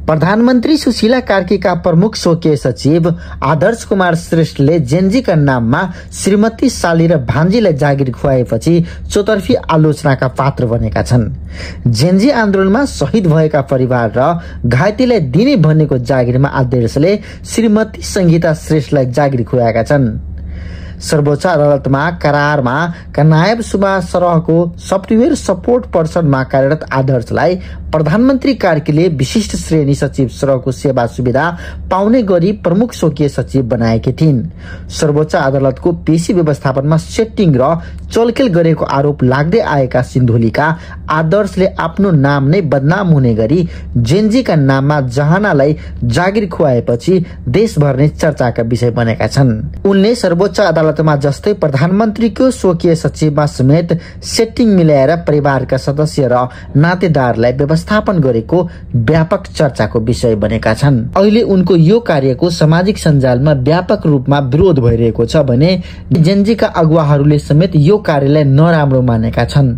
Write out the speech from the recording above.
प्रधानमन्त्री सुशीला कार्कीका प्रमुख स्वकीय सचिव आदर्श कुमार श्रेष्ठले जेनजीका नाममा श्रीमती साली र भान्जीलाई जागिर खुवाएपछि चौतर्फी आलोचनाका पात्र बनेका छन्। जेनजी आन्दोलनमा शहीद भएका परिवार र घाइतेलाई दिने भनेको जागिरमा आदर्शले श्रीमती संगीता श्रेष्ठलाई जागिर खुवाएका छन्। सर्वोच्च अदालतमा करारमा नायब सुभाष सरहको सफ्टवेयर सपोर्ट पर्सनमा कार्यरत आदर्शलाई प्रधानमन्त्री कार्कीले विशिष्ट श्रेणी सचिव सरहको सेवा सुविधा पाउने गरी प्रमुख स्वकीय सचिव बनाएकी थिइन्। सर्वोच्च अदालतको पेशी व्यवस्थापनमा सेटिङ र चलखेल गरेको आरोप लाग्दै आएका सिन्धुलीका आदर्शले आफ्नो नाम नै बदनाम हुने गरी जेनजीका नाममा जहानालाई जागिर खुवाएपछि देशभर नै चर्चाका विषय बनेका छन्। उनले सर्वोच्च अदालतमा जस्तै प्रधानमन्त्रीको स्वकीय सचिवमा समेत सेटिङ मिलाएर परिवारका सदस्य र नातेदारलाई व्यवस्थापन गरेको व्यापक चर्चाको विषय बनेका छन्। अहिले उनको यो कार्यको सामाजिक सञ्जालमा व्यापक रूपमा विरोध भइरहेको छ भने जेनजीका अगुवाहरूले समेत यो कार्यलाई नराम्रो मानेका छन्।